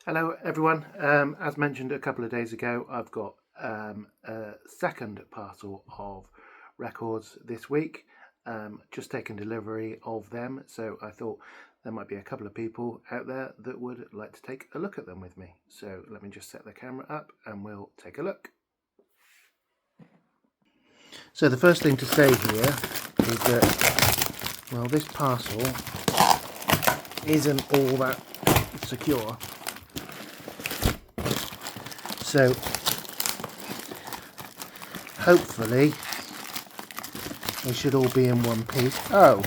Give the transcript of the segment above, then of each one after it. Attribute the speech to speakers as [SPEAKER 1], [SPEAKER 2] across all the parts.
[SPEAKER 1] Hello everyone. As mentioned a couple of days ago, I've got a second parcel of records this week. Just taken delivery of them, so I thought there might be a couple of people out there that would like to take a look at them with me. So let me just set the camera up and we'll take a look. So the first thing to say here is that, well, this parcel isn't all that secure. So hopefully they should all be in one piece. Oh,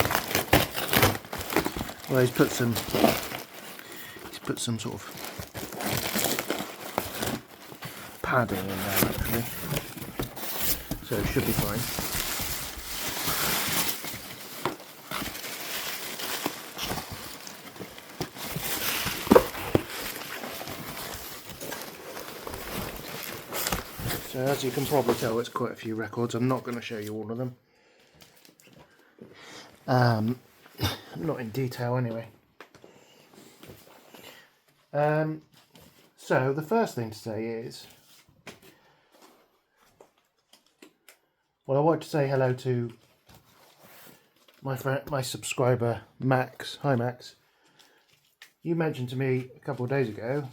[SPEAKER 1] well, he's put some sort of padding in there actually, so it should be fine. So as you can probably tell, it's quite a few records. I'm not going to show you all of them. Not in detail anyway. So the first thing to say is, well, I want to say hello to my subscriber Max. Hi Max. You mentioned to me a couple of days ago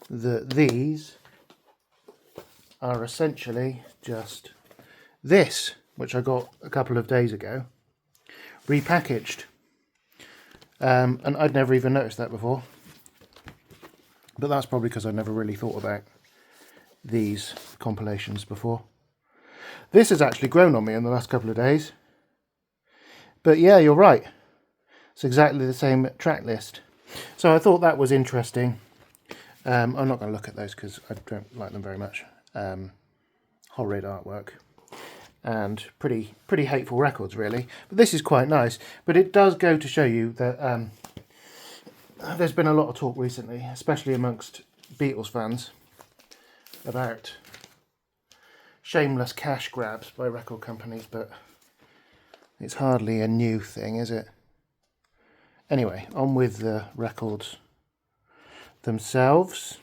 [SPEAKER 1] that these are essentially just this, which I got a couple of days ago, repackaged. And I'd never even noticed that before. But that's probably because I never really thought about these compilations before. This has actually grown on me in the last couple of days. But yeah, you're right. It's exactly the same track list. So I thought that was interesting. I'm not going to look at those because I don't like them very much. Horrid artwork and pretty hateful records really. But this is quite nice. But it does go to show you that there's been a lot of talk recently, especially amongst Beatles fans, about shameless cash grabs by record companies, but it's hardly a new thing, is it? Anyway, on with the records themselves.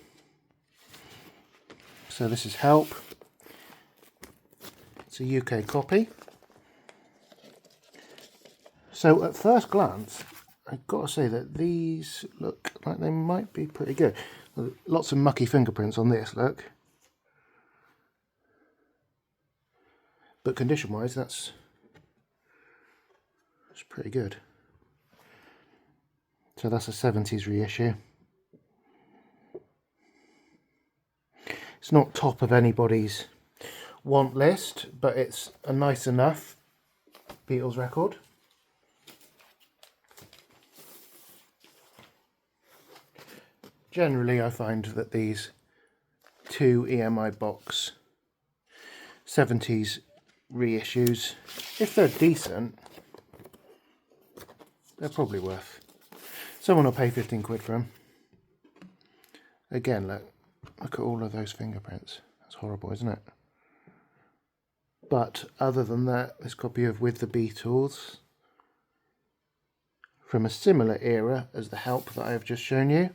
[SPEAKER 1] So this is Help. It's a UK copy. So at first glance, I've got to say that these look like they might be pretty good. Lots of mucky fingerprints on this, look. But condition-wise, that's pretty good. So that's a 70s reissue. It's not top of anybody's want list, but it's a nice enough Beatles record. Generally, I find that these two EMI box 70s reissues, if they're decent, they're probably worth. Someone will pay 15 quid for them. Again, look at all of those fingerprints. That's horrible, isn't it? But other than that, this copy of With the Beatles, from a similar era as the Help that I have just shown you,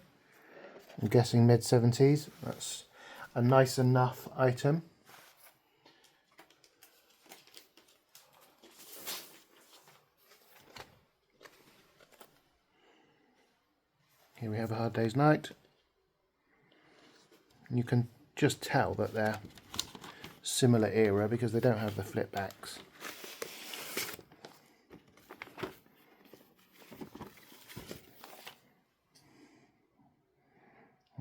[SPEAKER 1] I'm guessing mid-70s. That's a nice enough item. Here we have A Hard Day's Night. You can just tell that they're similar era because they don't have the flip backs.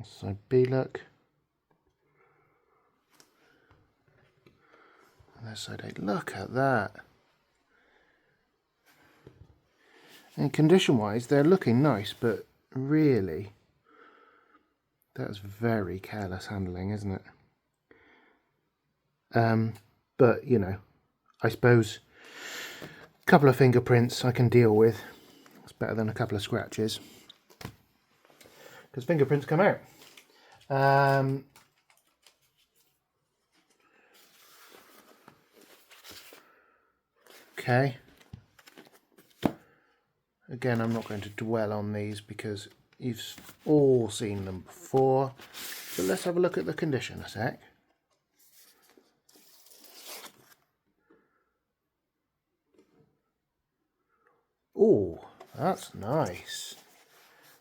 [SPEAKER 1] Side B, look. And there's side A. Look at that. And condition wise, they're looking nice, but really, that's very careless handling, isn't it? But you know, I suppose a couple of fingerprints I can deal with. It's better than a couple of scratches, because fingerprints come out. Okay, Again, I'm not going to dwell on these because you've all seen them before. But let's have a look at the condition a sec. Oh, that's nice.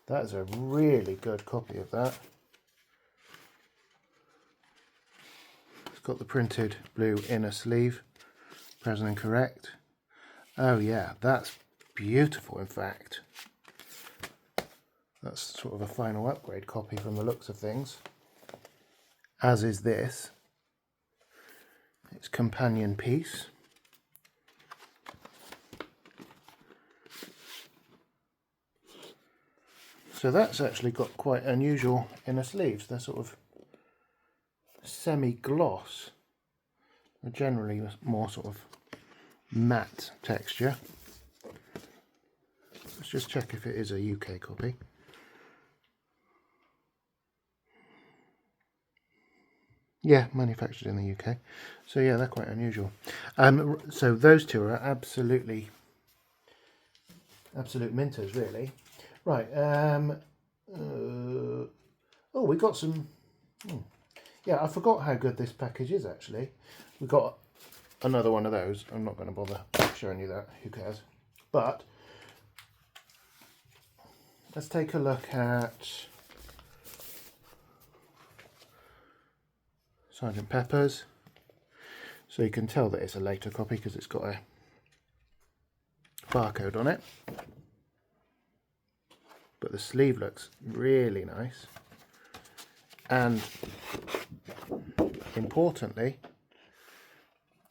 [SPEAKER 1] That is a really good copy of that. It's got the printed blue inner sleeve, present and correct. Oh yeah, that's beautiful in fact. That's sort of a final upgrade copy from the looks of things. As is this. It's companion piece. So that's actually got quite unusual inner sleeves. They're sort of semi-gloss. They're generally more sort of matte texture. Let's just check if it is a UK copy. Yeah, manufactured in the UK. So yeah, they're quite unusual. So those two are absolute minters, really. Right. Oh, we got some. Yeah, I forgot how good this package is actually. We got another one of those. I'm not going to bother showing you that. Who cares? But let's take a look at Sergeant Pepper's. So you can tell that it's a later copy because it's got a barcode on it. But the sleeve looks really nice. And importantly,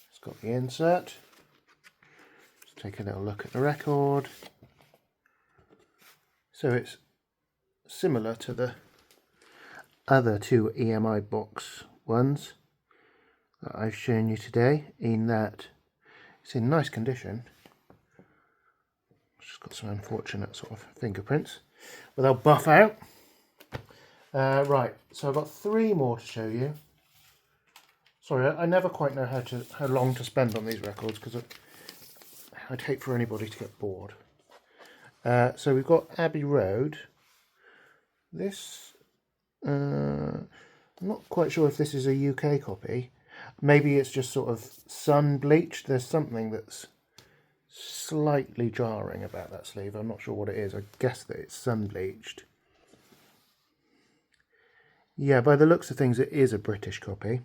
[SPEAKER 1] it's got the insert. Let's take a little look at the record. So it's similar to the other two EMI box ones that I've shown you today, in that it's in nice condition. It's just got some unfortunate sort of fingerprints, but they'll buff out. Right, so I've got 3 more to show you. Sorry, I never quite know how long to spend on these records because I'd hate for anybody to get bored. So we've got Abbey Road. This, I'm not quite sure if this is a UK copy. Maybe it's just sort of sun bleached. There's something that's slightly jarring about that sleeve. I'm not sure what it is. I guess that it's sun bleached. Yeah, by the looks of things, it is a British copy.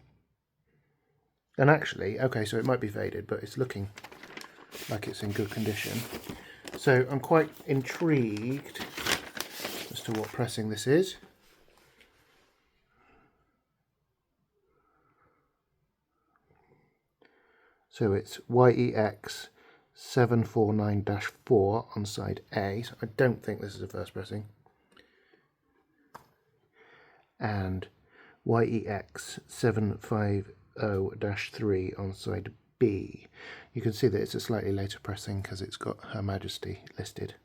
[SPEAKER 1] And actually, okay, so it might be faded, but it's looking like it's in good condition. So I'm quite intrigued as to what pressing this is. So it's YEX 749-4 on side A. So I don't think this is a first pressing. And YEX 750-3 on side B. You can see that it's a slightly later pressing because it's got Her Majesty listed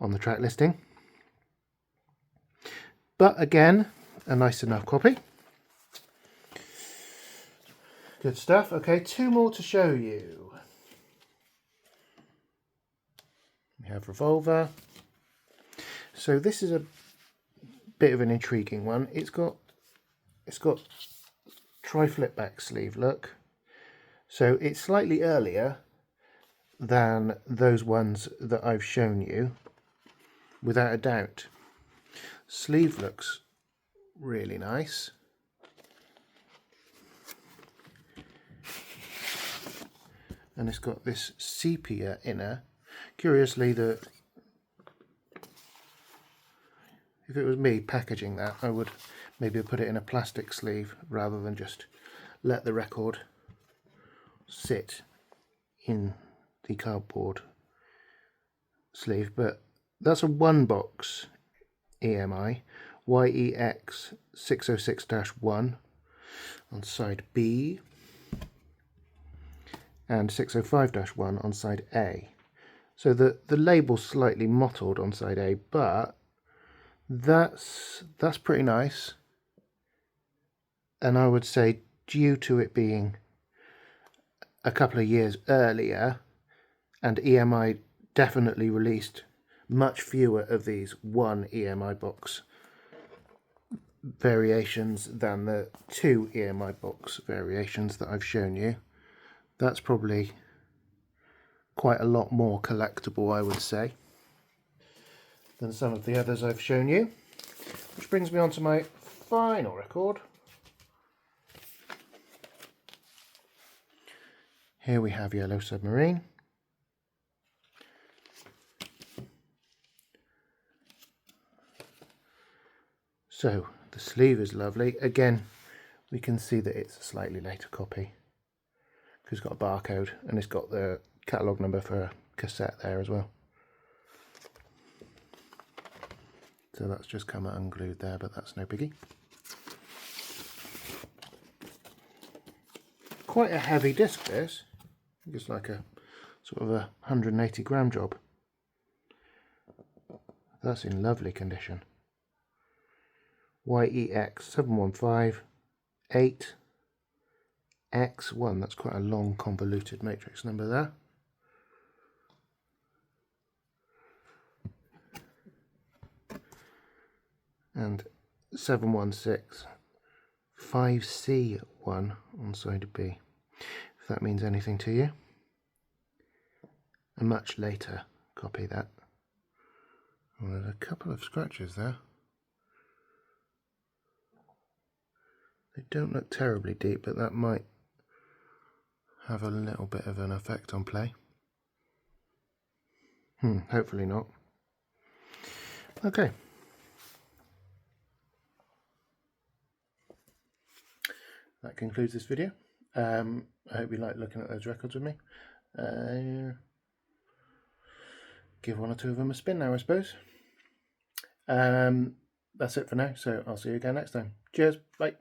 [SPEAKER 1] on the track listing. But again, a nice enough copy. Good stuff. Okay, 2 more to show you. We have Revolver. So this is a bit of an intriguing one. It's got tri-flip back sleeve look. So it's slightly earlier than those ones that I've shown you, without a doubt. Sleeve looks really nice. And it's got this sepia inner. Curiously, if it was me packaging that, I would maybe put it in a plastic sleeve rather than just let the record sit in the cardboard sleeve. But that's a 1-box EMI, YEX 606-1 on side B and 605-1 on side A. So the label's slightly mottled on side A, but that's pretty nice. And I would say, due to it being a couple of years earlier and EMI definitely released much fewer of these one EMI box variations than the 2 EMI box variations that I've shown you. That's probably quite a lot more collectible, I would say, than some of the others I've shown you. Which brings me on to my final record. Here we have Yellow Submarine. So the sleeve is lovely. Again, we can see that it's a slightly later copy because it's got a barcode and it's got the catalogue number for a cassette there as well. So that's just come out unglued there, but that's no biggie. Quite a heavy disc this. It's like a sort of a 180 gram job. That's in lovely condition. YEX 715 8X1. That's quite a long convoluted matrix number there. And 716 5C1 on side B, if that means anything to you. A much later copy that. Well, there's a couple of scratches there. They don't look terribly deep, but that might have a little bit of an effect on play. Hopefully not. Okay. That concludes this video. I hope you like looking at those records with me. Give one or two of them a spin now, I suppose. That's it for now, so I'll see you again next time. Cheers, bye.